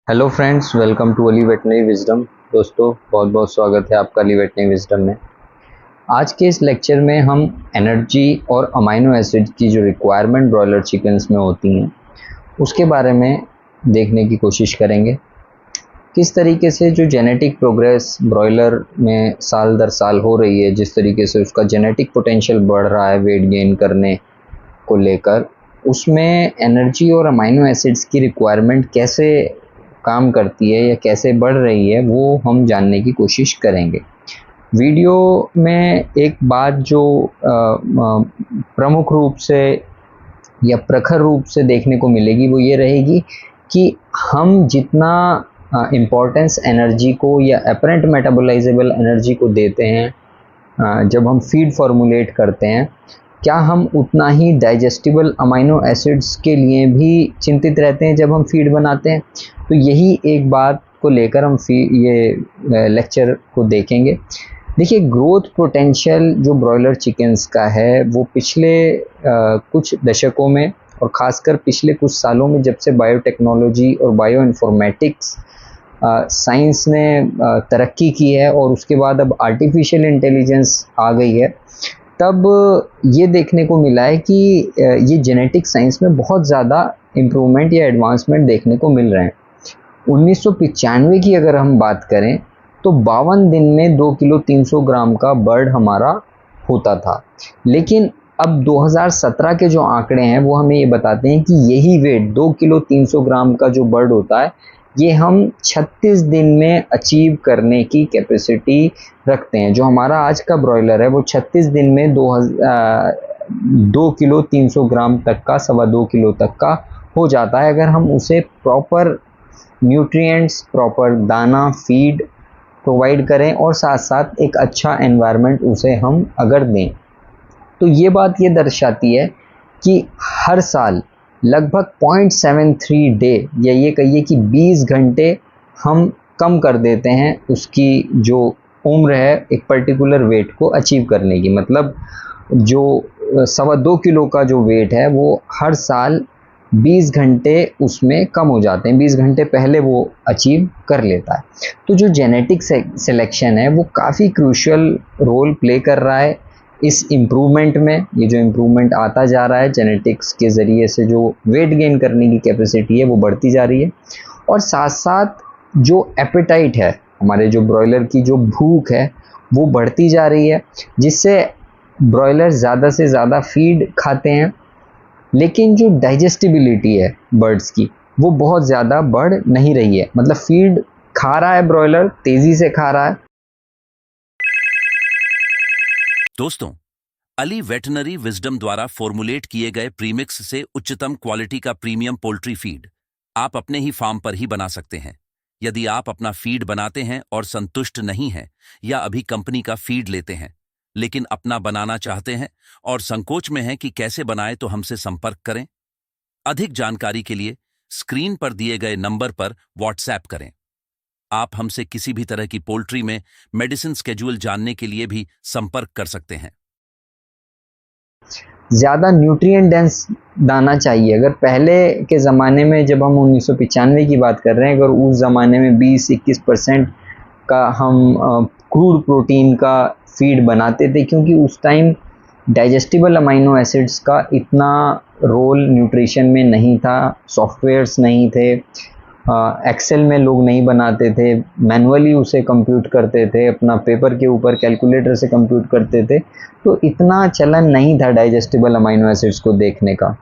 Hello friends, welcome to Ali veterinary wisdom. दोस्तों, बहुत बहुत स्वागत है आपका अली वेटनरी विजडम में। आज के इस लेक्चर में हम एनर्जी और अमाइनो एसिड की जो रिक्वायरमेंट ब्रॉयलर चिकन्स में होती हैं उसके बारे में देखने की कोशिश करेंगे। किस तरीके से जो जेनेटिक प्रोग्रेस ब्रॉयलर में साल दर साल हो रही है, जिस तरीके से उसका जेनेटिक पोटेंशियल बढ़ रहा है वेट गेन करने को लेकर, उसमें एनर्जी और अमाइनो एसिड्स की रिक्वायरमेंट कैसे काम करती है या कैसे बढ़ रही है, वो हम जानने की कोशिश करेंगे। वीडियो में एक बात जो प्रमुख रूप से या प्रखर रूप से देखने को मिलेगी वो ये रहेगी कि हम जितना इम्पोर्टेंस एनर्जी को या अपरेंट मेटाबोलाइजेबल एनर्जी को देते हैं जब हम फीड फॉर्मुलेट करते हैं, क्या हम उतना ही डाइजेस्टिबल अमाइनो एसिड्स के लिए भी चिंतित रहते हैं जब हम फीड बनाते हैं। तो यही एक बात को लेकर हम ये लेक्चर को देखेंगे। देखिए, ग्रोथ पोटेंशियल जो ब्रॉयलर चिकन्स का है वो पिछले कुछ दशकों में और ख़ासकर पिछले कुछ सालों में, जब से बायोटेक्नोलॉजी और बायो इन्फॉर्मेटिक्स साइंस ने तरक्की की है और उसके बाद अब आर्टिफिशियल इंटेलिजेंस आ गई है, तब ये देखने को मिला है कि ये जेनेटिक साइंस में बहुत ज़्यादा इम्प्रूवमेंट या एडवांसमेंट देखने को मिल रहे हैं। 1995 की अगर हम बात करें तो 52 दिन में 2 किलो 300 ग्राम का बर्ड हमारा होता था, लेकिन अब 2017 के जो आंकड़े हैं वो हमें ये बताते हैं कि यही वेट 2 किलो 300 ग्राम का जो बर्ड होता है ये हम 36 दिन में अचीव करने की कैपेसिटी रखते हैं। जो हमारा आज का ब्रॉयलर है वो 36 दिन में 2 किलो 300 ग्राम तक का, 2.25 किलो तक का हो जाता है, अगर हम उसे प्रॉपर न्यूट्रिएंट्स, प्रॉपर दाना, फीड प्रोवाइड करें और साथ साथ एक अच्छा एनवायरनमेंट उसे हम अगर दें। तो ये बात ये दर्शाती है कि हर साल लगभग 0.73 डे या ये कहिए कि 20 घंटे हम कम कर देते हैं उसकी जो उम्र है एक पर्टिकुलर वेट को अचीव करने की। मतलब जो 2.25 किलो का जो वेट है वो हर साल 20 घंटे उसमें कम हो जाते हैं, 20 घंटे पहले वो अचीव कर लेता है। तो जो जेनेटिक सिलेक्शन है वो काफ़ी क्रूशियल रोल प्ले कर रहा है इस इम्प्रूवमेंट में। ये जो इम्प्रूवमेंट आता जा रहा है जेनेटिक्स के ज़रिए से, जो वेट गेन करने की कैपेसिटी है वो बढ़ती जा रही है, और साथ साथ जो एपेटाइट है, हमारे जो ब्रॉयलर की जो भूख है वो बढ़ती जा रही है, जिससे ब्रॉयलर ज़्यादा से ज़्यादा फीड खाते हैं, लेकिन जो डाइजेस्टिबिलिटी है बर्ड्स की वो बहुत ज़्यादा बढ़ नहीं रही है। मतलब फीड खा रहा है ब्रॉयलर, तेज़ी से खा रहा है। दोस्तों, अली वेटनरी विजडम द्वारा फॉर्मुलेट किए गए प्रीमिक्स से उच्चतम क्वालिटी का प्रीमियम पोल्ट्री फीड आप अपने ही फार्म पर ही बना सकते हैं। यदि आप अपना फीड बनाते हैं और संतुष्ट नहीं हैं, या अभी कंपनी का फीड लेते हैं लेकिन अपना बनाना चाहते हैं और संकोच में हैं कि कैसे बनाएं, तो हमसे संपर्क करें। अधिक जानकारी के लिए स्क्रीन पर दिए गए नंबर पर व्हाट्सएप करें। आप हमसे किसी भी तरह की पोल्ट्री में मेडिसिन स्केड्यूल जानने के लिए भी संपर्क कर सकते हैं। ज़्यादा न्यूट्रिएंट डेंस दाना चाहिए। अगर पहले के ज़माने में, जब हम 1995 की बात कर रहे हैं, अगर उस ज़माने में 20-21% का हम क्रूड प्रोटीन का फीड बनाते थे, क्योंकि उस टाइम डाइजेस्टिबल अमाइनो एसिड्स का इतना रोल न्यूट्रिशन में नहीं था, सॉफ्टवेयर्स नहीं थे, एक्सेल में लोग नहीं बनाते थे, मैनुअली उसे कंप्यूट करते थे, अपना पेपर के ऊपर कैलकुलेटर से कंप्यूट करते थे, तो इतना चलन नहीं था डाइजेस्टिबल अमाइनो एसिड्स को देखने का।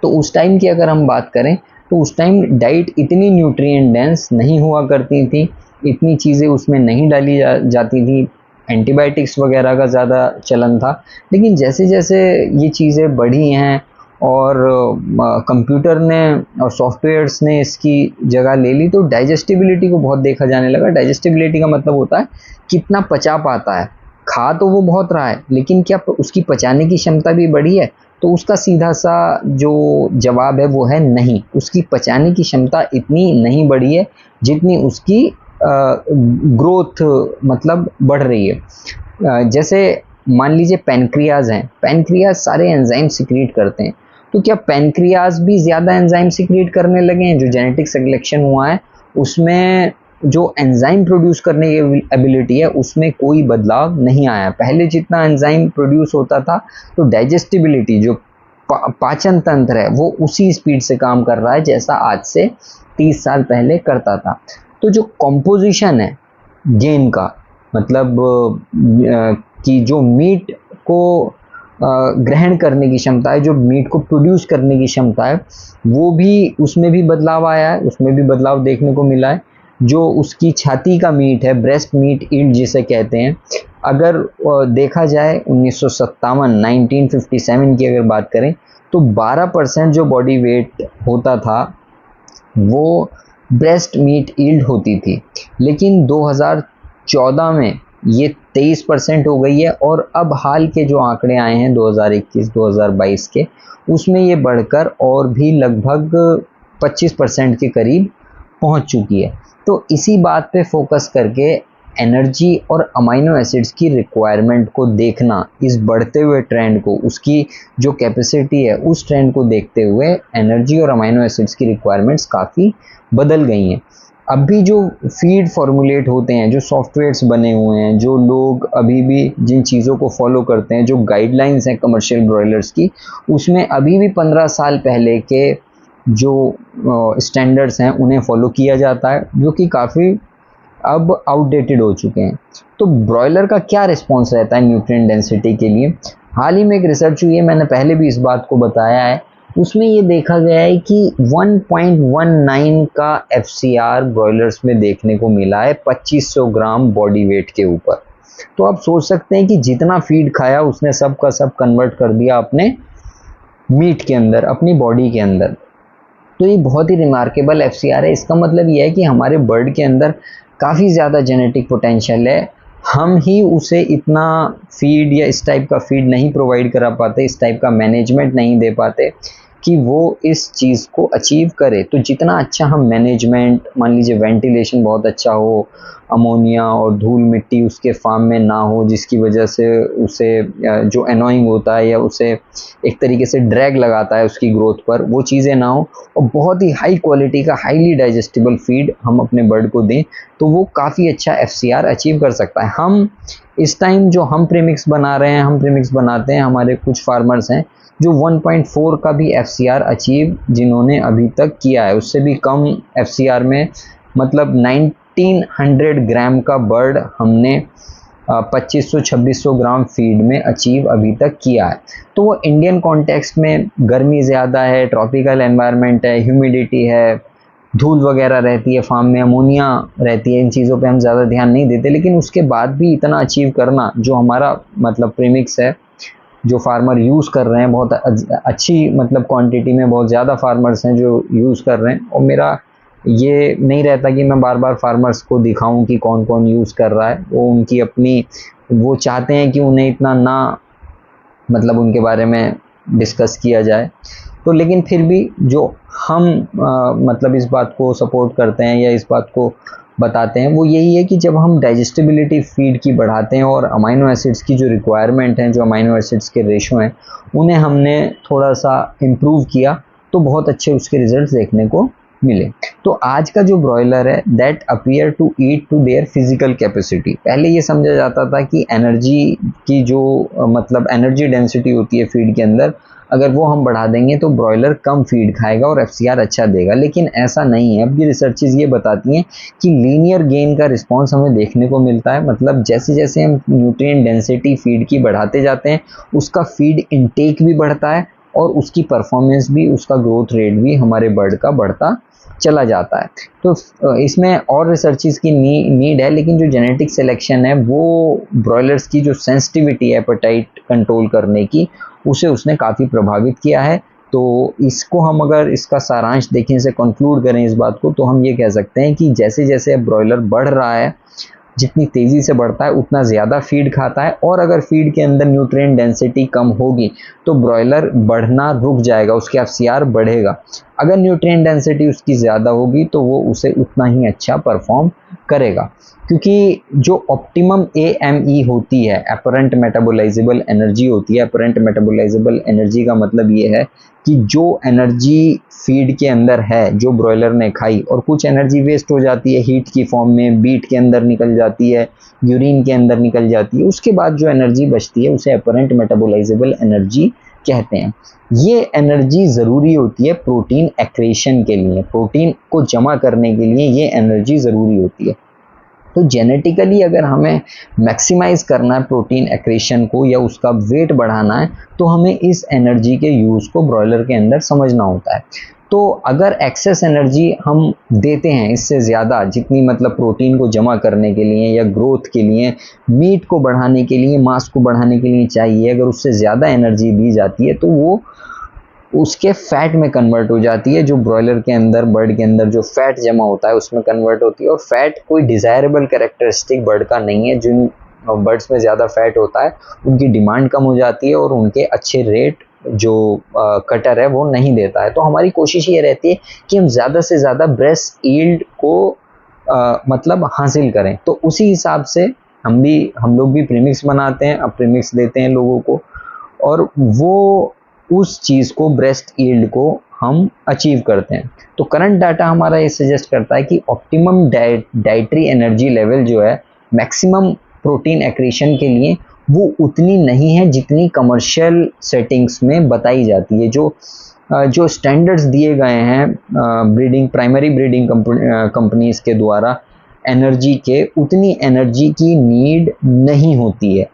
तो उस टाइम की अगर हम बात करें तो उस टाइम डाइट इतनी न्यूट्रिएंट डेंस नहीं हुआ करती थी, इतनी चीज़ें उसमें नहीं डाली जाती थी, एंटीबायोटिक्स वगैरह का ज़्यादा चलन था। लेकिन जैसे जैसे ये चीज़ें बढ़ी हैं और कंप्यूटर ने और सॉफ्टवेयर्स ने इसकी जगह ले ली, तो डाइजेस्टिबिलिटी को बहुत देखा जाने लगा। डाइजेस्टिबिलिटी का मतलब होता है कितना पचा पाता है। खा तो वो बहुत रहा है, लेकिन क्या उसकी पचाने की क्षमता भी बढ़ी है? तो उसका सीधा सा जो जवाब है वो है नहीं। उसकी पचाने की क्षमता इतनी नहीं बढ़ी है जितनी उसकी ग्रोथ मतलब बढ़ रही है। जैसे मान लीजिए पैनक्रियाज हैं, पैनक्रियाज सारे एंजाइम सिक्रीट करते हैं, तो क्या पैनक्रियाज भी ज़्यादा एंजाइम सिक्रीट करने लगे हैं? जो जेनेटिक सिलेक्शन हुआ है उसमें जो एंजाइम प्रोड्यूस करने की एबिलिटी है उसमें कोई बदलाव नहीं आया। पहले जितना एंजाइम प्रोड्यूस होता था तो डाइजेस्टिबिलिटी जो पाचन तंत्र है वो उसी स्पीड से काम कर रहा है जैसा आज से 30 साल पहले करता था। तो जो कॉम्पोजिशन है गेन का मतलब कि जो मीट को ग्रहण करने की क्षमता है, जो मीट को प्रोड्यूस करने की क्षमता है, वो भी उसमें भी बदलाव आया है, उसमें भी बदलाव देखने को मिला है। जो उसकी छाती का मीट है, ब्रेस्ट मीट ईल्ड जिसे कहते हैं, अगर देखा जाए 1957 की अगर बात करें तो 12% जो बॉडी वेट होता था वो ब्रेस्ट मीट ईल्ड होती थी, लेकिन 2014 में ये 23% हो गई है और अब हाल के जो आंकड़े आए हैं 2021-2022 के, उसमें ये बढ़कर और भी लगभग 25% के करीब पहुंच चुकी है। तो इसी बात पे फोकस करके एनर्जी और अमाइनो एसिड्स की रिक्वायरमेंट को देखना, इस बढ़ते हुए ट्रेंड को, उसकी जो कैपेसिटी है उस ट्रेंड को देखते हुए एनर्जी और अमाइनो एसिड्स की रिक्वायरमेंट्स काफ़ी बदल गई हैं। अब भी जो फीड फॉर्मुलेट होते हैं, जो सॉफ्टवेयर्स बने हुए हैं, जो लोग अभी भी जिन चीज़ों को फॉलो करते हैं, जो गाइडलाइंस हैं कमर्शियल ब्रॉयलर्स की, उसमें अभी भी 15 साल पहले के जो स्टैंडर्ड्स हैं उन्हें फॉलो किया जाता है, जो कि काफ़ी अब आउटडेटेड हो चुके हैं। तो ब्रॉयलर का क्या रिस्पॉन्स रहता है न्यूट्रिएंट डेंसिटी के लिए? हाल ही में एक रिसर्च हुई है, मैंने पहले भी इस बात को बताया है, उसमें ये देखा गया है कि 1.19 का FCR ब्रॉयलर्स में देखने को मिला है 2500 ग्राम बॉडी वेट के ऊपर। तो आप सोच सकते हैं कि जितना फीड खाया उसने सब का सब कन्वर्ट कर दिया अपने मीट के अंदर, अपनी बॉडी के अंदर। तो ये बहुत ही रिमार्केबल FCR है। इसका मतलब ये है कि हमारे बर्ड के अंदर काफ़ी ज़्यादा जेनेटिक पोटेंशियल है, हम ही उसे इतना फीड या इस टाइप का फीड नहीं प्रोवाइड करा पाते, इस टाइप का मैनेजमेंट नहीं दे पाते कि वो इस चीज़ को अचीव करे। तो जितना अच्छा हम मैनेजमेंट, मान लीजिए वेंटिलेशन बहुत अच्छा हो, अमोनिया और धूल मिट्टी उसके फार्म में ना हो जिसकी वजह से उसे जो एनोइंग होता है या उसे एक तरीके से ड्रैग लगाता है उसकी ग्रोथ पर, वो चीज़ें ना हो, और बहुत ही हाई क्वालिटी का हाईली डाइजेस्टिबल फीड हम अपने बर्ड को दें, तो वो काफ़ी अच्छा FCR अचीव कर सकता है। हम इस टाइम जो हम प्रीमिक्स बना रहे हैं, हम प्रीमिक्स बनाते हैं, हमारे कुछ फार्मर्स हैं जो 1.4 का भी FCR अचीव जिन्होंने अभी तक किया है, उससे भी कम FCR में, मतलब 1900 ग्राम का बर्ड हमने 2500-2600 ग्राम फीड में अचीव अभी तक किया है। तो वो इंडियन कॉन्टेक्स्ट में गर्मी ज़्यादा है, ट्रॉपिकल एनवायरनमेंट है, ह्यूमिडिटी है, धूल वगैरह रहती है, फार्म में अमोनिया रहती है, इन चीज़ों पे हम ज़्यादा ध्यान नहीं देते, लेकिन उसके बाद भी इतना अचीव करना, जो हमारा मतलब प्रीमिक्स है, जो फार्मर यूज़ कर रहे हैं, बहुत अच्छी मतलब क्वांटिटी में बहुत ज़्यादा फार्मर्स हैं जो यूज़ कर रहे हैं, और मेरा ये नहीं रहता कि मैं बार बार फार्मर्स को दिखाऊं कि कौन कौन यूज़ कर रहा है, वो उनकी अपनी, वो चाहते हैं कि उन्हें इतना ना मतलब उनके बारे में डिस्कस किया जाए। तो लेकिन फिर भी जो हम मतलब इस बात को सपोर्ट करते हैं या इस बात को बताते हैं वो यही है कि जब हम डाइजेस्टिबिलिटी फीड की बढ़ाते हैं और अमाइनो एसिड्स की जो रिक्वायरमेंट हैं, जो अमाइनो एसिड्स के रेशो हैं, उन्हें हमने थोड़ा सा इम्प्रूव किया तो बहुत अच्छे उसके रिजल्ट्स देखने को मिले। तो आज का जो ब्रॉयलर है that appear to eat to their physical capacity. पहले ये समझा जाता था कि एनर्जी की जो मतलब एनर्जी डेंसिटी होती है फीड के अंदर, अगर वो हम बढ़ा देंगे तो ब्रॉयलर कम फीड खाएगा और FCR अच्छा देगा, लेकिन ऐसा नहीं है। अब भी रिसर्चेस ये बताती हैं कि लीनियर गेन का रिस्पॉन्स हमें देखने को मिलता है, मतलब जैसे जैसे हम न्यूट्रिएंट डेंसिटी फीड की बढ़ाते जाते हैं उसका फीड इनटेक भी बढ़ता है और उसकी परफॉर्मेंस भी, उसका ग्रोथ रेट भी हमारे बर्ड का बढ़ता चला जाता है। तो इसमें और रिसर्चेस की नीड है, लेकिन जो जेनेटिक सिलेक्शन है वो ब्रॉयलर्स की जो सेंसिटिविटी है एपेटाइट कंट्रोल करने की, उसे उसने काफ़ी प्रभावित किया है। तो इसको हम अगर इसका सारांश देखें, इसे कंक्लूड करें इस बात को, तो हम ये कह सकते हैं कि जैसे जैसे ब्रॉयलर बढ़ रहा है, जितनी तेज़ी से बढ़ता है उतना ज़्यादा फीड खाता है, और अगर फीड के अंदर न्यूट्रिएंट डेंसिटी कम होगी तो ब्रॉयलर बढ़ना रुक जाएगा, उसके FCR बढ़ेगा। अगर न्यूट्रिएंट डेंसिटी उसकी ज़्यादा होगी तो वो उसे उतना ही अच्छा परफॉर्म करेगा, क्योंकि जो ऑप्टिमम AME होती है, अपरेंट मेटाबोलाइजेबल एनर्जी होती है। अपरेंट मेटाबोलाइजेबल एनर्जी का मतलब ये है कि जो एनर्जी फीड के अंदर है, जो ब्रॉयलर ने खाई, और कुछ एनर्जी वेस्ट हो जाती है हीट की फॉर्म में, बीट के अंदर निकल जाती है, यूरिन के अंदर निकल जाती है, उसके बाद जो एनर्जी बचती है उसे अपरेंट मेटाबोलाइजेबल एनर्जी कहते हैं। ये एनर्जी ज़रूरी होती है प्रोटीन एक्रेशन के लिए, प्रोटीन को जमा करने के लिए ये एनर्जी ज़रूरी होती है। तो जेनेटिकली अगर हमें मैक्सिमाइज करना है प्रोटीन एक्रेशन को या उसका वेट बढ़ाना है, तो हमें इस एनर्जी के यूज़ को ब्रॉयलर के अंदर समझना होता है। तो अगर एक्सेस एनर्जी हम देते हैं, इससे ज़्यादा जितनी मतलब प्रोटीन को जमा करने के लिए या ग्रोथ के लिए, मीट को बढ़ाने के लिए, मांस को बढ़ाने के लिए चाहिए, अगर उससे ज़्यादा एनर्जी दी जाती है तो वो उसके फैट में कन्वर्ट हो जाती है। जो ब्रॉयलर के अंदर, बर्ड के अंदर जो फैट जमा होता है उसमें कन्वर्ट होती है। और फैट कोई डिज़ायरेबल कैरेक्टरिस्टिक बर्ड का नहीं है। जिन बर्ड्स में ज़्यादा फैट होता है उनकी डिमांड कम हो जाती है और उनके अच्छे रेट जो कटर है वो नहीं देता है। तो हमारी कोशिश ये रहती है कि हम ज़्यादा से ज़्यादा ब्रेस्ट यील्ड को मतलब हासिल करें। तो उसी हिसाब से हम लोग भी प्रीमिक्स बनाते हैं, अब प्रीमिक्स देते हैं लोगों को, और वो उस चीज़ को, ब्रेस्ट यील्ड को हम अचीव करते हैं। तो करंट डाटा हमारा ये सजेस्ट करता है कि ऑप्टिमम डाइटरी एनर्जी लेवल जो है मैक्सिमम प्रोटीन एक्रीशन के लिए, वो उतनी नहीं है जितनी कमर्शियल सेटिंग्स में बताई जाती है। जो स्टैंडर्ड्स दिए गए हैं प्राइमरी ब्रीडिंग कंपनीज के द्वारा एनर्जी के, उतनी एनर्जी की नीड नहीं होती है।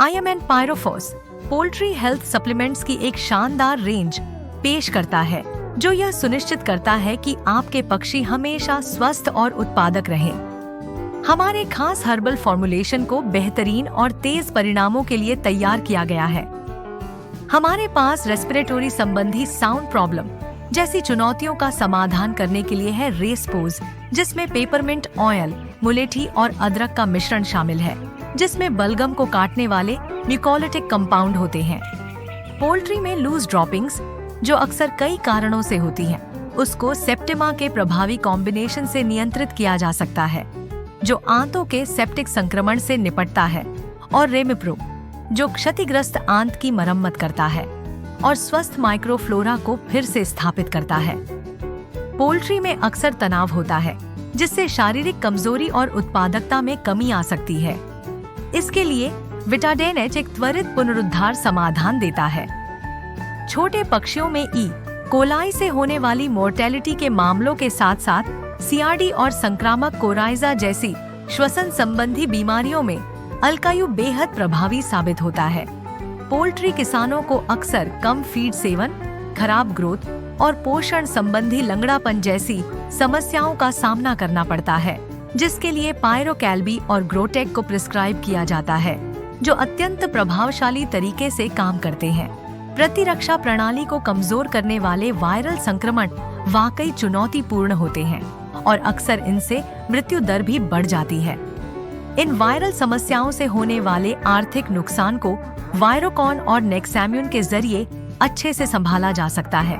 IMN पायरोफॉस पोल्ट्री हेल्थ सप्लीमेंट्स की एक शानदार रेंज पेश करता है, जो यह सुनिश्चित करता है कि आपके पक्षी हमेशा स्वस्थ और उत्पादक रहें। हमारे खास हर्बल फॉर्मुलेशन को बेहतरीन और तेज परिणामों के लिए तैयार किया गया है। हमारे पास रेस्पिरेटरी संबंधी साउंड प्रॉब्लम जैसी चुनौतियों का समाधान करने के लिए है रेस्पोज, जिसमें पेपरमिंट ऑयल, मुलेठी और अदरक का मिश्रण शामिल है, जिसमें बलगम को काटने वाले म्यूकोलिटिक कंपाउंड होते हैं। पोल्ट्री में लूज ड्रॉपिंग्स, जो अक्सर कई कारणों से होती हैं, उसको सेप्टिमा के प्रभावी कॉम्बिनेशन से नियंत्रित किया जा सकता है, जो आंतों के सेप्टिक संक्रमण से निपटता है, और रेमिप्रो, जो क्षतिग्रस्त आंत की मरम्मत करता है और स्वस्थ माइक्रोफ्लोरा को फिर से स्थापित करता है। पोल्ट्री में अक्सर तनाव होता है, जिससे शारीरिक कमजोरी और उत्पादकता में कमी आ सकती है। इसके लिए विटाडेन-एच एक त्वरित पुनरुद्धार समाधान देता है। छोटे पक्षियों में ई कोलाई से होने वाली मोर्टेलिटी के मामलों के साथ साथ CRD और संक्रामक कोराइजा जैसी श्वसन संबंधी बीमारियों में अल्कायु बेहद प्रभावी साबित होता है। पोल्ट्री किसानों को अक्सर कम फीड सेवन, खराब ग्रोथ और पोषण संबंधी लंगड़ापन जैसी समस्याओं का सामना करना पड़ता है, जिसके लिए पायरोकैल्बी और ग्रोटेक को प्रिस्क्राइब किया जाता है, जो अत्यंत प्रभावशाली तरीके से काम करते हैं। प्रतिरक्षा प्रणाली को कमजोर करने वाले वायरल संक्रमण वाकई चुनौतीपूर्ण होते हैं और अक्सर इनसे मृत्यु दर भी बढ़ जाती है। इन वायरल समस्याओं से होने वाले आर्थिक नुकसान को वायरोकॉन और नेक्साम्यून के जरिए अच्छे से संभाला जा सकता है।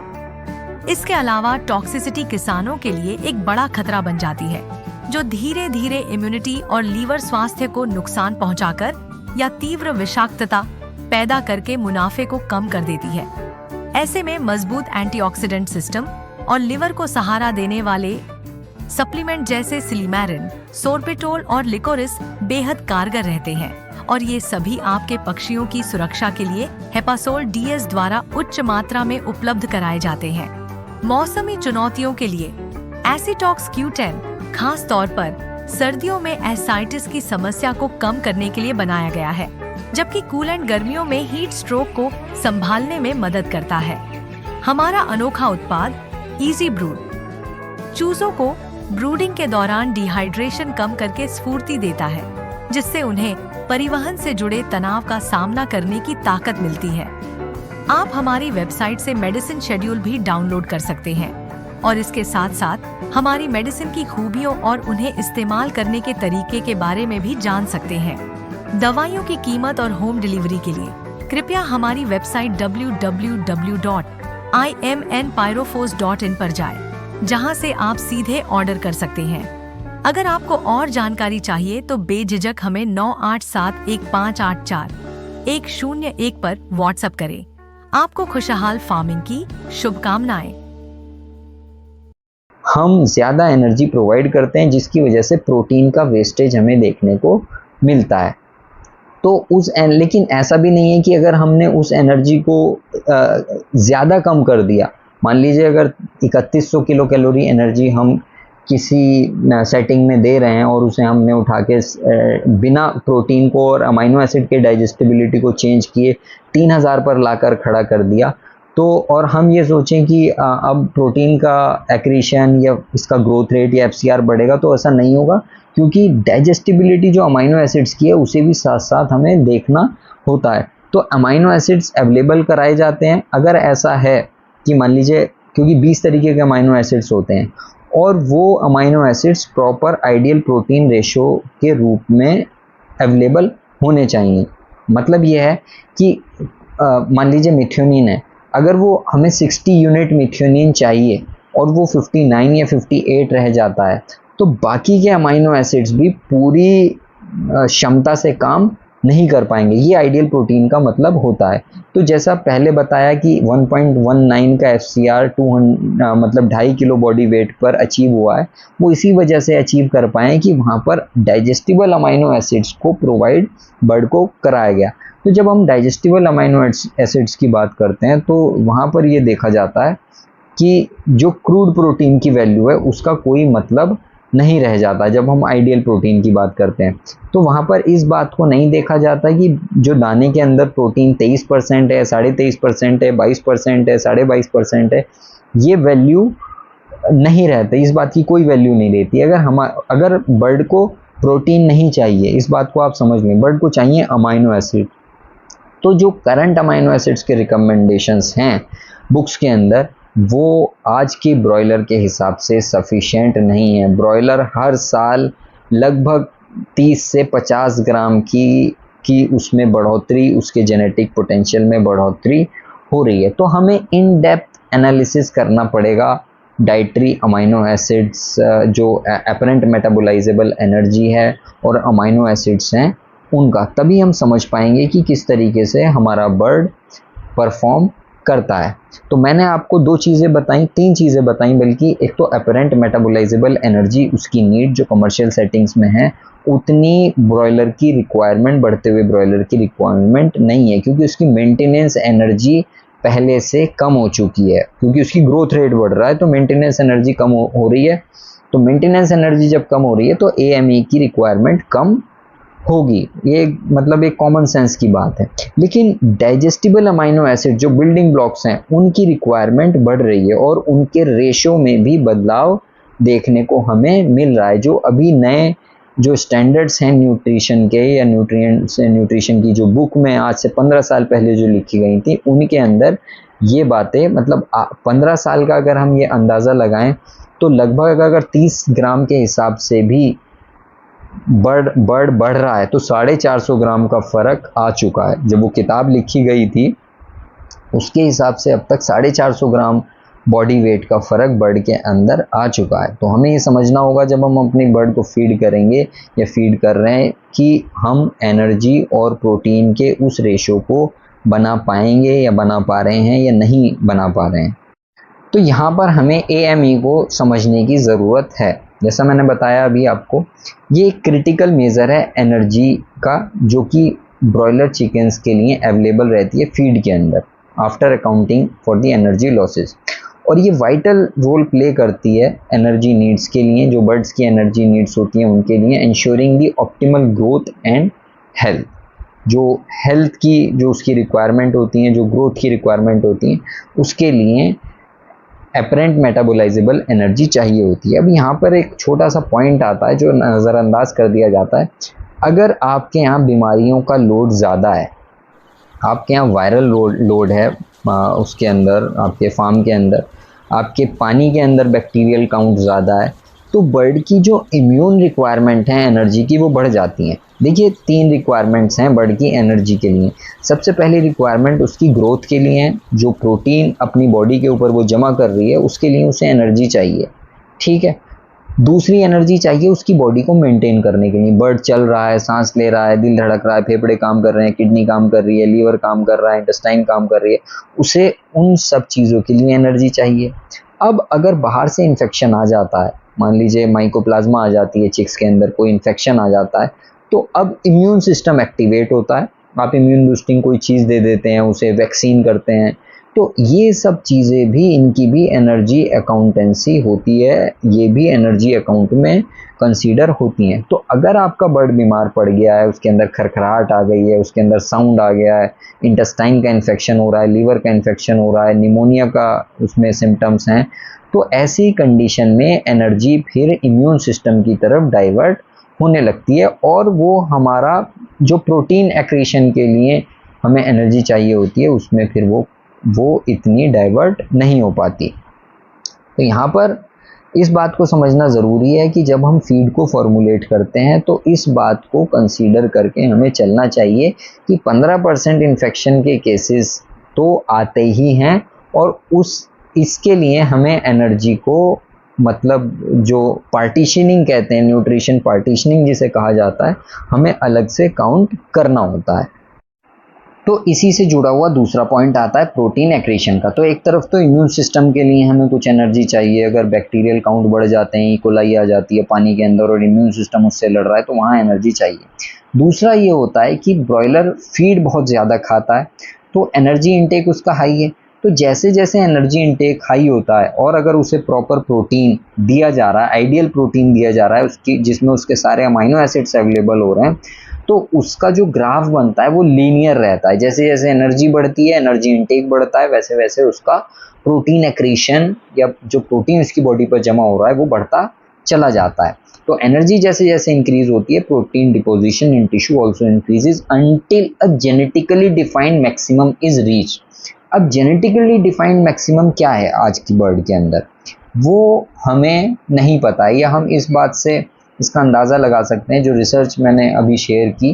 इसके अलावा टॉक्सिसिटी किसानों के लिए एक बड़ा खतरा बन जाती है, जो धीरे धीरे इम्यूनिटी और लीवर स्वास्थ्य को नुकसान पहुंचाकर या तीव्र विषाक्तता पैदा करके मुनाफे को कम कर देती है। ऐसे में मजबूत एंटीऑक्सीडेंट सिस्टम और लिवर को सहारा देने वाले सप्लीमेंट जैसे सिलीमैरिन, सोर्बिटोल और लिकोरिस बेहद कारगर रहते हैं, और ये सभी आपके पक्षियों की सुरक्षा के लिए हेपासोल DS द्वारा उच्च मात्रा में उपलब्ध कराए जाते हैं। मौसमी चुनौतियों के लिए एसिटॉक्स Q10 खास तौर पर सर्दियों में एसाइटिस की समस्या को कम करने के लिए बनाया गया है, जबकि कूलेंट गर्मियों में हीट स्ट्रोक को संभालने में मदद करता है। हमारा अनोखा उत्पाद इजी ब्रूड चूजों को ब्रूडिंग के दौरान डिहाइड्रेशन कम करके स्फूर्ति देता है, जिससे उन्हें परिवहन से जुड़े तनाव का सामना करने की ताकत मिलती है। आप हमारी वेबसाइट से मेडिसिन शेड्यूल भी डाउनलोड कर सकते हैं और इसके साथ साथ हमारी मेडिसिन की खूबियों और उन्हें इस्तेमाल करने के तरीके के बारे में भी जान सकते हैं। दवाइयों की कीमत और होम डिलीवरी के लिए कृपया हमारी वेबसाइट www.imnpyrophos.in पर जाएं, जहां से आप सीधे ऑर्डर कर सकते हैं। अगर आपको और जानकारी चाहिए तो बेझिझक हमें 9871584101 पर व्हाट्सएप करें। आपको खुशहाल फार्मिंग की शुभकामनाएं। हम ज़्यादा एनर्जी प्रोवाइड करते हैं जिसकी वजह से प्रोटीन का वेस्टेज हमें देखने को मिलता है। तो लेकिन ऐसा भी नहीं है कि अगर हमने उस एनर्जी को ज़्यादा कम कर दिया, मान लीजिए अगर 3100 किलो कैलोरी एनर्जी हम किसी सेटिंग में दे रहे हैं और उसे हमने उठा के बिना प्रोटीन को और अमाइनो एसिड के डाइजेस्टिबिलिटी को चेंज किए 3000 पर लाकर खड़ा कर दिया, तो और हम ये सोचें कि अब प्रोटीन का एक्रीशन या इसका ग्रोथ रेट या एफसीआर बढ़ेगा, तो ऐसा नहीं होगा, क्योंकि डाइजेस्टिबिलिटी जो अमाइनो एसिड्स की है उसे भी साथ साथ हमें देखना होता है। तो अमाइनो एसिड्स अवेलेबल कराए जाते हैं। अगर ऐसा है कि मान लीजिए, क्योंकि 20 तरीके के अमाइनो एसिड्स होते हैं और वो amino acids proper ideal protein ratio के रूप में अवेलेबल होने चाहिए। मतलब ये है कि मान लीजिए मिथ्योनिन है, अगर वो हमें 60 यूनिट मिथ्योनिन चाहिए और वो 59 या 58 रह जाता है, तो बाकी के अमाइनो एसिड्स भी पूरी क्षमता से काम नहीं कर पाएंगे। ये आइडियल प्रोटीन का मतलब होता है। तो जैसा पहले बताया कि 1.19 का एफसीआर 200 मतलब 2.5 किलो बॉडी वेट पर अचीव हुआ है, वो इसी वजह से अचीव कर पाए कि वहाँ पर डाइजेस्टिबल अमाइनो एसिड्स को प्रोवाइड बर्ड को कराया गया। तो जब हम डाइजेस्टिबल अमाइनो एसिड्स की बात करते हैं तो वहाँ पर ये देखा जाता है कि जो क्रूड प्रोटीन की वैल्यू है उसका कोई मतलब नहीं रह जाता जब हम आइडियल प्रोटीन की बात करते हैं। तो वहाँ पर इस बात को नहीं देखा जाता कि जो दाने के अंदर प्रोटीन 23% है, 23.5% है, 22% है, 22.5% है, ये वैल्यू नहीं रहते, इस बात की कोई वैल्यू नहीं रहती। अगर बर्ड को प्रोटीन नहीं चाहिए, इस बात को आप समझ लें, बर्ड को चाहिए अमाइनो एसिड, तो जो करंट अमाइनो एसिड्स के रिकमेंडेशंस हैं बुक्स के अंदर, वो आज की ब्रॉयलर के हिसाब से सफिशिएंट नहीं है। ब्रॉयलर हर साल लगभग 30 से 50 ग्राम की उसमें बढ़ोतरी, उसके जेनेटिक पोटेंशियल में बढ़ोतरी हो रही है। तो हमें इन डेप्थ एनालिसिस करना पड़ेगा डाइटरी अमाइनो एसिड्स, जो अपरेंट मेटाबोलाइजेबल एनर्जी है और अमाइनो एसिड्स हैं उनका, तभी हम समझ पाएंगे कि किस तरीके से हमारा बर्ड परफॉर्म करता है। तो मैंने आपको 2 चीज़ें बताई, 3 चीज़ें बताई बल्कि। एक तो अपरेंट मेटाबोलाइजेबल एनर्जी, उसकी नीड जो कमर्शियल सेटिंग्स में है उतनी ब्रॉयलर की रिक्वायरमेंट, बढ़ते हुए ब्रॉयलर की रिक्वायरमेंट नहीं है, क्योंकि उसकी मेंटेनेंस एनर्जी पहले से कम हो चुकी है, क्योंकि उसकी ग्रोथ रेट बढ़ रहा है तो मेंटेनेंस एनर्जी कम हो रही है। तो मेंटेनेंस एनर्जी जब कम हो रही है तो AME की रिक्वायरमेंट कम होगी, ये मतलब एक कॉमन सेंस की बात है। लेकिन डाइजेस्टिबल अमाइनो एसिड जो बिल्डिंग ब्लॉक्स हैं उनकी रिक्वायरमेंट बढ़ रही है और उनके रेशो में भी बदलाव देखने को हमें मिल रहा है। जो अभी नए जो स्टैंडर्ड्स हैं न्यूट्रिशन के या न्यूट्रिशन की जो बुक में आज से 15 साल पहले जो लिखी गई थी, उनके अंदर ये बातें, मतलब 15 साल का अगर हम ये अंदाज़ा लगाएं तो लगभग अगर 30 ग्राम के हिसाब से भी बर्ड बढ़ रहा है तो 450 ग्राम का फ़र्क आ चुका है। जब वो किताब लिखी गई थी उसके हिसाब से अब तक 450 ग्राम बॉडी वेट का फ़र्क बर्ड के अंदर आ चुका है। तो हमें ये समझना होगा जब हम अपनी बर्ड को फीड करेंगे या फीड कर रहे हैं कि हम एनर्जी और प्रोटीन के उस रेशो को बना पाएंगे या बना पा रहे हैं या नहीं बना पा रहे हैं। तो यहाँ पर हमें AME को समझने की ज़रूरत है। जैसा मैंने बताया अभी आपको, ये एक क्रिटिकल मेज़र है एनर्जी का, जो कि ब्रॉयलर चिकन्स के लिए अवेलेबल रहती है फीड के अंदर after accounting for the energy losses. और ये वाइटल रोल प्ले करती है एनर्जी नीड्स के लिए, जो बर्ड्स की एनर्जी नीड्स होती हैं उनके लिए, ensuring the optimal growth and health. जो हेल्थ की जो उसकी रिक्वायरमेंट होती हैं, जो ग्रोथ की रिक्वायरमेंट होती हैं, उसके लिए अपरेंट मेटाबोलाइजेबल एनर्जी चाहिए होती है। अब यहाँ पर एक छोटा सा पॉइंट आता है जो नज़रअंदाज कर दिया जाता है। अगर आपके यहाँ बीमारियों का लोड ज़्यादा है, आपके यहाँ वायरल लोड है, उसके अंदर आपके फार्म के अंदर आपके पानी के अंदर बैक्टीरियल काउंट ज़्यादा है, तो बर्ड की जो इम्यून रिक्वायरमेंट है एनर्जी की वो बढ़ जाती हैं। देखिए 3 रिक्वायरमेंट्स हैं बर्ड की एनर्जी के लिए। सबसे पहली रिक्वायरमेंट उसकी ग्रोथ के लिए है, जो प्रोटीन अपनी बॉडी के ऊपर वो जमा कर रही है उसके लिए उसे एनर्जी चाहिए, ठीक है। दूसरी एनर्जी चाहिए उसकी बॉडी को मेंटेन करने के लिए। बर्ड चल रहा है, सांस ले रहा है, दिल धड़क रहा है, फेफड़े काम कर रहे हैं, किडनी काम कर रही है, लीवर काम कर रहा है, इंटेस्टाइन काम कर रही है, उसे उन सब चीज़ों के लिए एनर्जी चाहिए। अब अगर बाहर से इन्फेक्शन आ जाता है, मान लीजिए माइकोप्लाज्मा आ जाती है चिक्स के अंदर, कोई इन्फेक्शन आ जाता है, तो अब इम्यून सिस्टम एक्टिवेट होता है। आप इम्यून बूस्टिंग कोई चीज़ दे देते हैं, उसे वैक्सीन करते हैं, तो ये सब चीज़ें भी, इनकी भी एनर्जी अकाउंटेंसी होती है, ये भी एनर्जी अकाउंट में कंसीडर होती हैं। तो अगर आपका बर्ड बीमार पड़ गया है, उसके अंदर खरखराहट आ गई है, उसके अंदर साउंड आ गया है, इंटेस्टाइन का इन्फेक्शन हो रहा है, लीवर का इन्फेक्शन हो रहा है, निमोनिया का उसमें सिम्टम्स हैं, तो ऐसी कंडीशन में एनर्जी फिर इम्यून सिस्टम की तरफ डाइवर्ट होने लगती है, और वो हमारा जो प्रोटीन एक्रीशन के लिए हमें एनर्जी चाहिए होती है उसमें फिर वो इतनी डाइवर्ट नहीं हो पाती। तो यहाँ पर इस बात को समझना ज़रूरी है कि जब हम फीड को फॉर्मुलेट करते हैं तो इस बात को कंसीडर करके हमें चलना चाहिए कि 15% इन्फेक्शन के केसेस तो आते ही हैं, और इसके लिए हमें एनर्जी को, मतलब जो पार्टीशनिंग कहते हैं, न्यूट्रिशन पार्टीशनिंग जिसे कहा जाता है, हमें अलग से काउंट करना होता है। तो इसी से जुड़ा हुआ दूसरा पॉइंट आता है प्रोटीन एक्रीशन का। तो एक तरफ तो इम्यून सिस्टम के लिए हमें कुछ एनर्जी चाहिए, अगर बैक्टीरियल काउंट बढ़ जाते हैं, इकोलाई आ जाती है पानी के अंदर और इम्यून सिस्टम उससे लड़ रहा है, तो वहाँ एनर्जी चाहिए। दूसरा ये होता है कि ब्रॉयलर फीड बहुत ज़्यादा खाता है, तो एनर्जी इंटेक उसका हाई है। तो जैसे जैसे एनर्जी इंटेक हाई होता है और अगर उसे प्रॉपर प्रोटीन दिया जा रहा है, आइडियल प्रोटीन दिया जा रहा है उसकी, जिसमें उसके सारे अमाइनो एसिड्स अवेलेबल हो रहे हैं, तो उसका जो ग्राफ बनता है वो लीनियर रहता है। जैसे जैसे एनर्जी बढ़ती है, एनर्जी इंटेक बढ़ता है, वैसे वैसे उसका प्रोटीन एक्रीशन या जो प्रोटीन उसकी बॉडी पर जमा हो रहा है वो बढ़ता चला जाता है। तो एनर्जी जैसे जैसे इंक्रीज होती है, protein deposition in tissue also increases until a genetically defined maximum is reach. अब जेनेटिकली डिफाइंड मैक्सिमम क्या है आज की बर्ड के अंदर, वो हमें नहीं पता है, या हम इस बात से इसका अंदाज़ा लगा सकते हैं जो रिसर्च मैंने अभी शेयर की,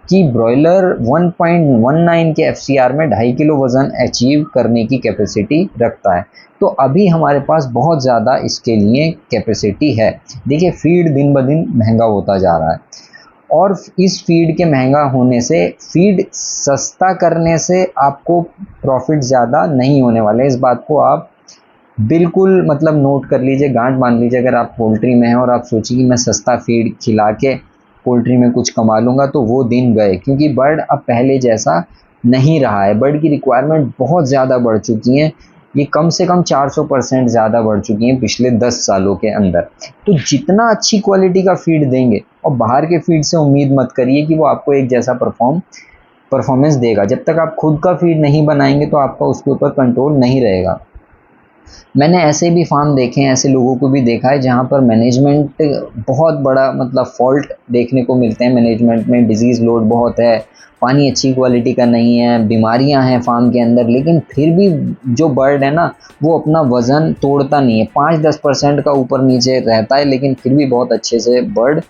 कि ब्रॉयलर 1.19 के एफसीआर में 2.5 किलो वज़न अचीव करने की कैपेसिटी रखता है। तो अभी हमारे पास बहुत ज़्यादा इसके लिए कैपेसिटी है। देखिए फीड दिन ब दिन महंगा होता जा रहा है, और इस फीड के महंगा होने से, फीड सस्ता करने से आपको प्रॉफिट ज़्यादा नहीं होने वाले। इस बात को आप बिल्कुल मतलब नोट कर लीजिए, गांठ बांध लीजिए। अगर आप पोल्ट्री में हैं और आप सोचिए कि मैं सस्ता फीड खिला के पोल्ट्री में कुछ कमा लूँगा, तो वो दिन गए, क्योंकि बर्ड अब पहले जैसा नहीं रहा है। बर्ड की रिक्वायरमेंट बहुत ज़्यादा बढ़ चुकी हैं, ये कम से कम 400% ज़्यादा बढ़ चुकी हैं पिछले 10 सालों के अंदर। तो जितना अच्छी क्वालिटी का फीड देंगे, और बाहर के फीड से उम्मीद मत करिए कि वो आपको एक जैसा परफॉर्मेंस देगा। जब तक आप खुद का फीड नहीं बनाएंगे तो आपका उसके ऊपर कंट्रोल नहीं रहेगा। मैंने ऐसे भी फार्म देखे हैं, ऐसे लोगों को भी देखा है जहाँ पर मैनेजमेंट बहुत बड़ा, मतलब फॉल्ट देखने को मिलते हैं मैनेजमेंट में। डिजीज़ लोड बहुत है, पानी अच्छी क्वालिटी का नहीं है, बीमारियां हैं फार्म के अंदर, लेकिन फिर भी जो बर्ड है ना, वो अपना वज़न तोड़ता नहीं है। 5-10% का ऊपर नीचे रहता है, लेकिन फिर भी बहुत अच्छे से बर्ड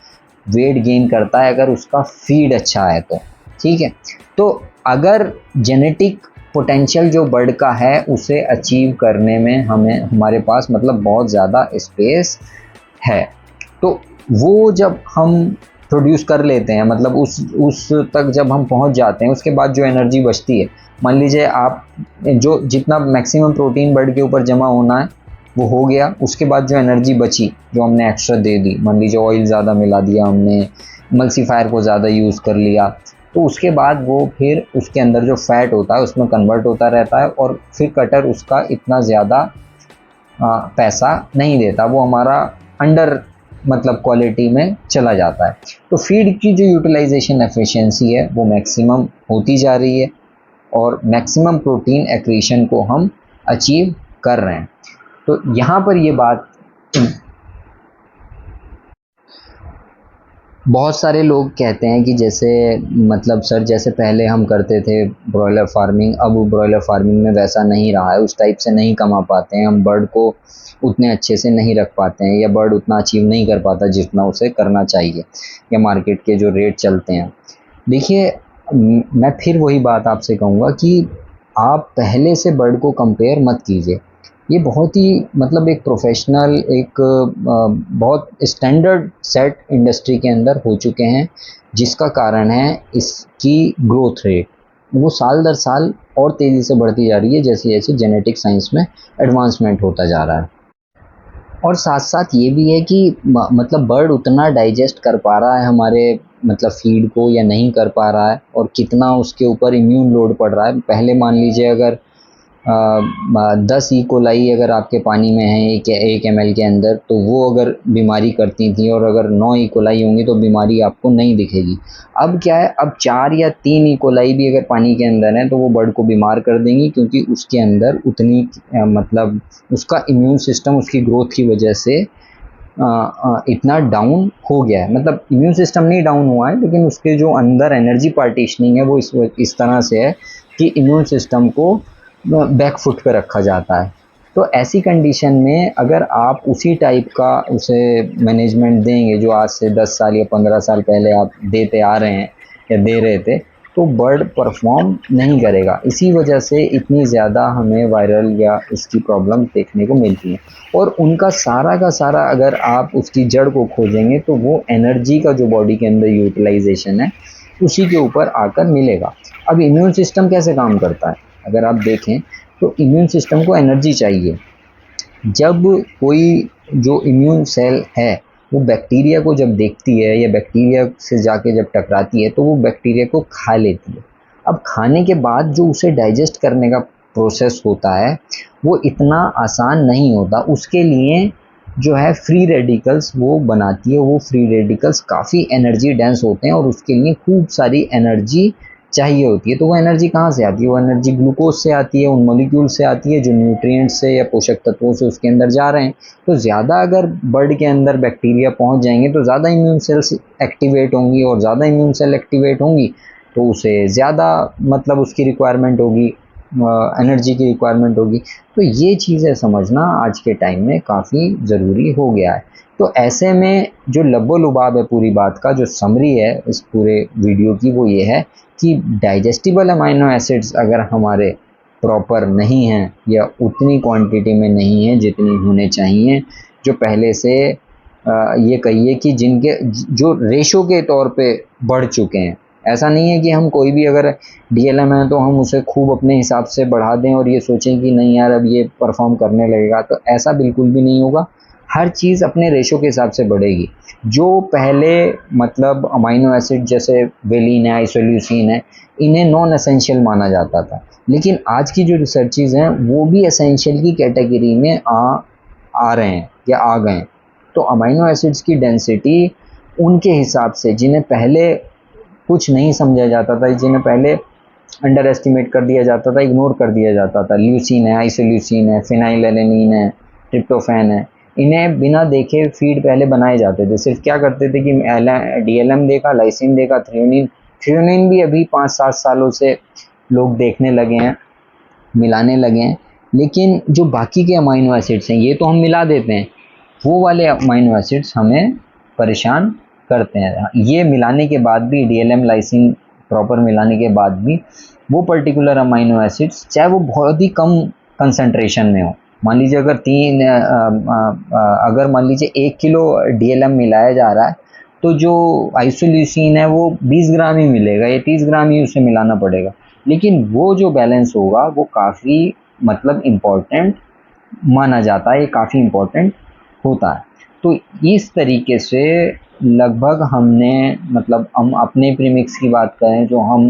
वेट गेन करता है अगर उसका फीड अच्छा है तो, ठीक है। तो अगर जेनेटिक पोटेंशियल जो बर्ड का है उसे अचीव करने में हमारे पास मतलब बहुत ज़्यादा स्पेस है, तो वो जब हम प्रोड्यूस कर लेते हैं, मतलब उस तक जब हम पहुंच जाते हैं, उसके बाद जो एनर्जी बचती है, मान लीजिए आप जो जितना मैक्सिमम प्रोटीन बर्ड के ऊपर जमा होना है वो हो गया, उसके बाद जो एनर्जी बची, जो हमने एक्स्ट्रा दे दी, मान लीजिए ऑयल ज़्यादा मिला दिया हमने, मल्सीफायर को ज़्यादा यूज़ कर लिया, तो उसके बाद वो फिर उसके अंदर जो फैट होता है उसमें कन्वर्ट होता रहता है, और फिर कटर उसका इतना ज़्यादा पैसा नहीं देता, वो हमारा अंडर मतलब क्वालिटी में चला जाता है। तो फीड की जो यूटिलाइजेशन एफिशिएंसी है वो मैक्सिमम होती जा रही है, और मैक्सिमम प्रोटीन एक्रीशन को हम अचीव कर रहे हैं। तो यहाँ पर ये बात बहुत सारे लोग कहते हैं कि जैसे मतलब सर जैसे पहले हम करते थे ब्रॉयलर फार्मिंग, अब वो ब्रॉयलर फार्मिंग में वैसा नहीं रहा है, उस टाइप से नहीं कमा पाते हैं हम, बर्ड को उतने अच्छे से नहीं रख पाते हैं, या बर्ड उतना अचीव नहीं कर पाता जितना उसे करना चाहिए, या मार्केट के जो रेट चलते हैं। देखिए मैं फिर वही बात आपसे कहूँगा कि आप पहले से बर्ड को कंपेयर मत कीजिए। ये बहुत ही मतलब एक प्रोफेशनल एक बहुत स्टैंडर्ड सेट इंडस्ट्री के अंदर हो चुके हैं, जिसका कारण है इसकी ग्रोथ रेट, वो साल दर साल और तेज़ी से बढ़ती जा रही है जैसे जैसे जेनेटिक साइंस में एडवांसमेंट होता जा रहा है। और साथ साथ ये भी है कि मतलब बर्ड उतना डाइजेस्ट कर पा रहा है हमारे मतलब फीड को या नहीं कर पा रहा है, और कितना उसके ऊपर इम्यून लोड पड़ रहा है। पहले मान लीजिए अगर 10 ई कोलाई अगर आपके पानी में है एक ml के अंदर, तो वो अगर बीमारी करती थी, और अगर 9 ई कोलाई होंगी तो बीमारी आपको नहीं दिखेगी। अब क्या है, अब 4 या 3 ई कोलाई भी अगर पानी के अंदर है तो वो बर्ड को बीमार कर देंगी, क्योंकि उसके अंदर उतनी मतलब उसका इम्यून सिस्टम उसकी ग्रोथ की वजह से इतना डाउन हो गया है। मतलब इम्यून सिस्टम नहीं डाउन हुआ है, लेकिन उसके जो अंदर एनर्जी पार्टीशनिंग है वो इस तरह से है कि इम्यून सिस्टम को बैक फुट पे रखा जाता है। तो ऐसी कंडीशन में अगर आप उसी टाइप का उसे मैनेजमेंट देंगे जो आज से 10 साल या 15 साल पहले आप देते आ रहे हैं या दे रहे थे, तो बर्ड परफॉर्म नहीं करेगा। इसी वजह से इतनी ज़्यादा हमें वायरल या इसकी प्रॉब्लम देखने को मिलती है। और उनका सारा का सारा अगर आप उसकी जड़ को खोजेंगे तो वो एनर्जी का जो बॉडी के अंदर यूटिलाइजेशन है उसी के ऊपर आकर मिलेगा। अब इम्यून सिस्टम कैसे काम करता है, अगर आप देखें तो इम्यून सिस्टम को एनर्जी चाहिए। जब कोई जो इम्यून सेल है वो बैक्टीरिया को जब देखती है या बैक्टीरिया से जाके जब टकराती है तो वो बैक्टीरिया को खा लेती है। अब खाने के बाद जो उसे डाइजेस्ट करने का प्रोसेस होता है वो इतना आसान नहीं होता, उसके लिए जो है फ्री रेडिकल्स वो बनाती है। वो फ्री रेडिकल्स काफ़ी एनर्जी डेंस होते हैं और उसके लिए खूब सारी एनर्जी चाहिए होती है। तो वो एनर्जी कहाँ से आती है, वो एनर्जी ग्लूकोज से आती है, उन मॉलिक्यूल से आती है जो न्यूट्रिएंट्स से या पोषक तत्वों से उसके अंदर जा रहे हैं। तो ज़्यादा अगर बर्ड के अंदर बैक्टीरिया पहुँच जाएंगे तो ज़्यादा इम्यून सेल्स एक्टिवेट होंगी, और ज़्यादा इम्यून सेल एक्टिवेट होंगी तो उसे ज़्यादा मतलब उसकी रिक्वायरमेंट होगी, एनर्जी की रिक्वायरमेंट होगी। तो ये चीज़ें समझना आज के टाइम में काफ़ी ज़रूरी हो गया है। तो ऐसे में जो लब्बो-लुबाब है पूरी बात का, जो समरी है इस पूरे वीडियो की, वो ये है कि डाइजेस्टिबल अमाइनो एसिड्स अगर हमारे प्रॉपर नहीं हैं या उतनी क्वांटिटी में नहीं है जितनी होने चाहिए, जो पहले से ये कहिए कि जिनके जो रेशो के तौर पे बढ़ चुके हैं। ऐसा नहीं है कि हम कोई भी अगर डीएलएम है तो हम उसे खूब अपने हिसाब से बढ़ा दें और ये सोचें कि नहीं यार अब ये परफॉर्म करने लगेगा, तो ऐसा बिल्कुल भी नहीं होगा। हर चीज़ अपने रेशो के हिसाब से बढ़ेगी। जो पहले मतलब अमाइनो एसिड जैसे वेलिन है, आइसोल्यूसिन है, इन्हें नॉन एसेंशियल माना जाता था, लेकिन आज की जो रिसर्चेज़ हैं वो भी एसेंशियल की कैटेगरी में आ रहे हैं या आ गए हैं। तो अमाइनो एसिड्स की डेंसिटी उनके हिसाब से जिन्हें पहले कुछ नहीं समझा जाता था, जिन्हें पहले अंडर एस्टिमेट कर दिया जाता था, इग्नोर कर दिया जाता था, ल्यूसीन है, आइसोल्यूसिन है, फिनाइलएलेनिन है, ट्रिप्टोफैन है, इन्हें बिना देखे फीड पहले बनाए जाते थे। सिर्फ क्या करते थे कि डीएलएम देखा, लाइसिन देखा, थ्रेओनिन भी अभी 5-7 सालों से लोग देखने लगे हैं, मिलाने लगे हैं। लेकिन जो बाकी के अमाइनो एसिड्स हैं ये तो हम मिला देते हैं, वो वाले अमाइनो एसिड्स हमें परेशान करते हैं। ये मिलाने के बाद भी, डीएलएम लाइसिन प्रॉपर मिलाने के बाद भी, वो पर्टिकुलर अमाइनो एसिड्स चाहे वो बहुत ही कम कंसंट्रेशन में हो, मान लीजिए अगर मान लीजिए 1 किलो डीएलएम मिलाया जा रहा है तो जो आइसोल्यूसिन है वो 20 ग्राम ही मिलेगा या 30 ग्राम ही उसे मिलाना पड़ेगा, लेकिन वो जो बैलेंस होगा वो काफ़ी मतलब इम्पोर्टेंट माना जाता है, ये काफ़ी इम्पोर्टेंट होता है। तो इस तरीके से लगभग हमने मतलब हम अपने प्रीमिक्स की बात करें जो हम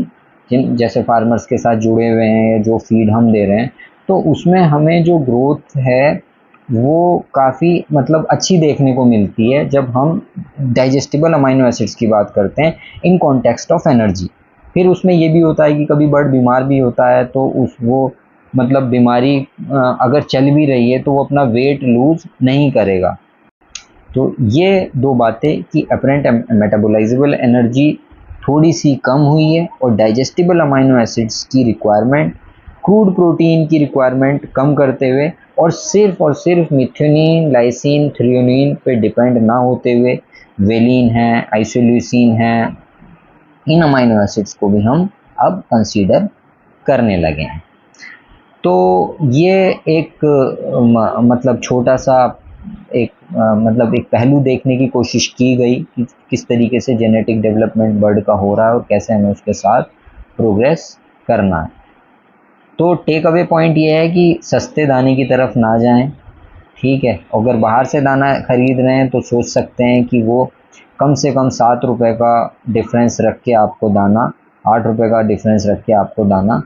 जिन जैसे फार्मर्स के साथ जुड़े हुए हैं या जो फीड हम दे रहे हैं, तो उसमें हमें जो ग्रोथ है वो काफ़ी मतलब अच्छी देखने को मिलती है जब हम डाइजेस्टिबल अमाइनो एसिड्स की बात करते हैं इन कॉन्टेक्स्ट ऑफ एनर्जी। फिर उसमें ये भी होता है कि कभी बर्ड बीमार भी होता है तो वो मतलब बीमारी अगर चल भी रही है तो वो अपना वेट लूज़ नहीं करेगा। तो ये दो बातें कि अपरेंट मेटाबोलाइजेबल एनर्जी थोड़ी सी कम हुई है और डाइजेस्टिबल अमाइनो एसिड्स की रिक्वायरमेंट, क्रूड प्रोटीन की रिक्वायरमेंट कम करते हुए और सिर्फ मिथ्योनिन, लाइसिन, थ्रियोनिन पे डिपेंड ना होते हुए वेलिन है, आइसोल्यूसिन है, इन अमाइनो एसिड्स को भी हम अब कंसीडर करने लगे हैं। तो ये एक मतलब छोटा सा एक मतलब एक पहलू देखने की कोशिश की गई कि किस तरीके से जेनेटिक डेवलपमेंट बर्ड का हो रहा है और कैसे हमें उसके साथ प्रोग्रेस करना है। तो टेक अवे पॉइंट ये है कि सस्ते दाने की तरफ ना जाएं, ठीक है। अगर बाहर से दाना खरीद रहे हैं तो सोच सकते हैं कि वो कम से कम 7 रुपए का डिफरेंस रख के आपको दाना, 8 रुपए का डिफरेंस रख के आपको दाना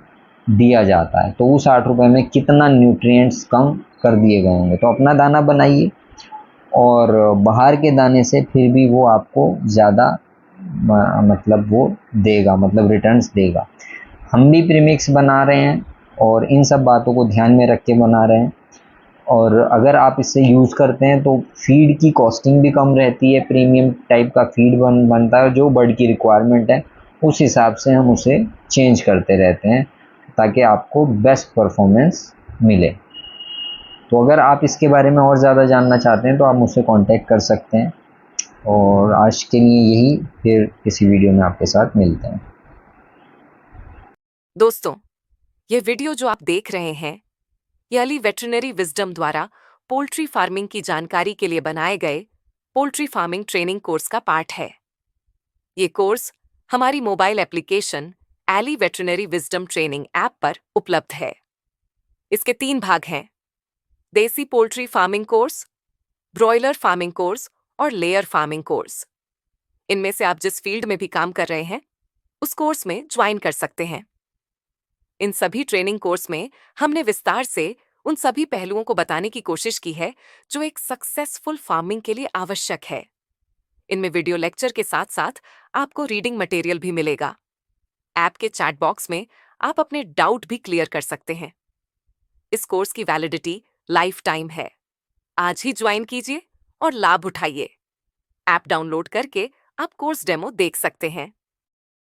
दिया जाता है, तो उस 8 रुपए में कितना न्यूट्रिएंट्स कम कर दिए गए होंगे। तो अपना दाना बनाइए और बाहर के दाने से फिर भी वो आपको ज़्यादा मतलब वो देगा, मतलब रिटर्न्स देगा। हम भी प्रीमिक्स बना रहे हैं और इन सब बातों को ध्यान में रख के बना रहे हैं। और अगर आप इसे यूज़ करते हैं तो फीड की कॉस्टिंग भी कम रहती है, प्रीमियम टाइप का फीड बनता है, जो बर्ड की रिक्वायरमेंट है उस हिसाब से हम उसे चेंज करते रहते हैं ताकि आपको बेस्ट परफॉर्मेंस मिले। तो अगर आप इसके बारे में और ज़्यादा जानना चाहते हैं तो आप मुझसे कांटेक्ट कर सकते हैं। और आज के लिए यही, फिर किसी वीडियो में आपके साथ मिलते हैं। दोस्तों, यह वीडियो जो आप देख रहे हैं, यह अली वेटरनरी विजडम द्वारा पोल्ट्री फार्मिंग की जानकारी के लिए बनाए गए पोल्ट्री फार्मिंग ट्रेनिंग कोर्स का पार्ट है। ये कोर्स हमारी mobile application Ali veterinary wisdom training app पर उपलब्ध है। इसके 3 भाग हैं: देसी poultry farming course, broiler farming course और लेयर फार्मिंग कोर्स। इनमें से आप जिस फील्ड में भी काम कर रहे हैं, उस कोर्स में ज्वाइन कर सकते हैं। इन सभी ट्रेनिंग कोर्स में हमने विस्तार से उन सभी पहलुओं को बताने की कोशिश की है जो एक सक्सेसफुल फार्मिंग के लिए आवश्यक है। इनमें वीडियो लेक्चर के साथ साथ आपको रीडिंग मटेरियल भी मिलेगा। ऐप के चैट बॉक्स में आप अपने डाउट भी क्लियर कर सकते हैं। इस कोर्स की वैलिडिटी लाइफ टाइम है। आज ही ज्वाइन कीजिए और लाभ उठाइए। ऐप डाउनलोड करके आप कोर्स डेमो देख सकते हैं।